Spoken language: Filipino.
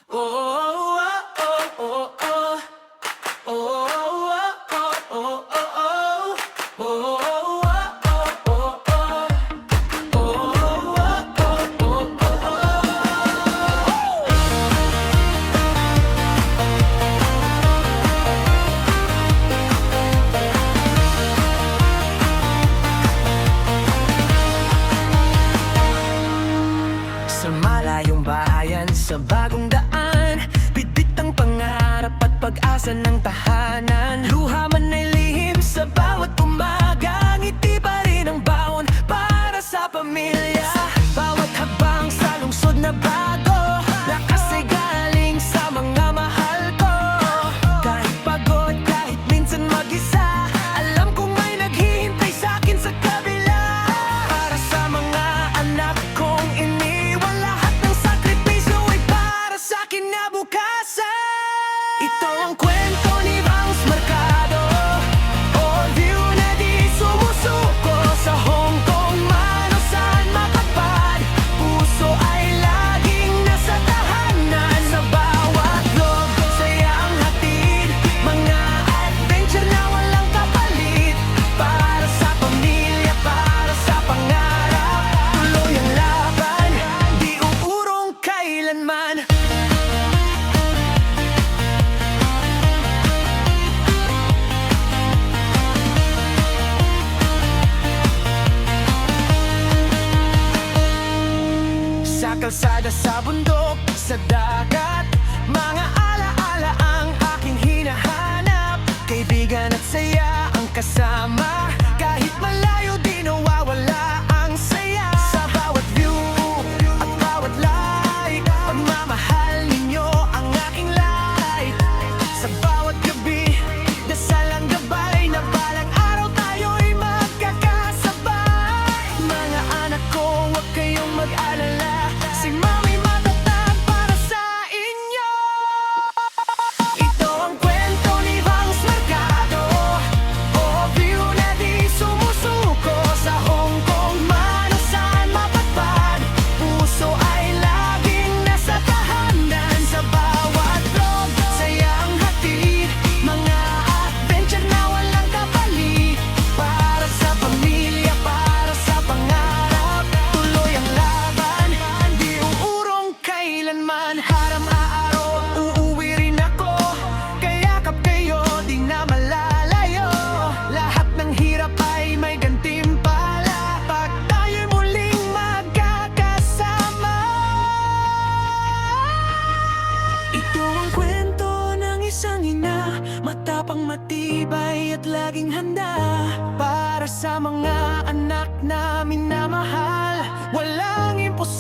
Sa malayong bahayan, sa bagong daan, bitbit ang pangarap at pag-asa ng tahanan. Luha man ay lihim sa bawat umaga, ngiti pa rin ang baon para sa pamilya. Bawat habang sa lungsod na bago, lakas ay galing sa mga mahal ko. Kahit pagod, kahit minsan mag-isa, alam kong may naghihintay sa'kin sa kabila. Para sa mga anak kong iniwan, lahat ng sakripisyo ay para sa'kin na bukasan. Ito ang kwento ni Bangs Mercado, all-view na di sumusuko. Sa Hong Kong man o saan makapad, puso ay laging nasa tahanan. Sa bawat loob, saya ang hatid, mga adventure na walang kapalit. Para sa pamilya, para sa pangarap, tuloy ang laban, di uurong kailanman. Sa kalsada, sa bundok, sa dagat, mga alaala ang aking hinahanap. Kaibigan at saya ang kasama, kahit malayo di nawawala ang saya. Sa bawat view at bawat light, pagmamahal ninyo ang aking light. Sa bawat gabi, dasal ang gabay, na balang araw tayo'y magkakasabay. Mga anak ko, huwag kayong mag-alala, si Mami matatag para sa inyo. Ito ang kwento ni Bangs Mercado, all-view na di sumusuko. Sa Hong Kong man o saan mapagpad, puso ay laging nasa tahanan. Sa bawat loob, saya ang hatid, mga adventure na walang kapalit. Para sa pamilya, para sa pangarap, tuloy ang laban, di uurong kailanman. Haram-araw, uuwi rin ako, kayakap kayo, di na malalayo. Lahat ng hirap ay may gantimpala, pag tayo'y muling magkakasama. Ito ang kwento ng isang ina, matapang, matibay at laging handa. Para sa mga anak na minamahal, walang imposible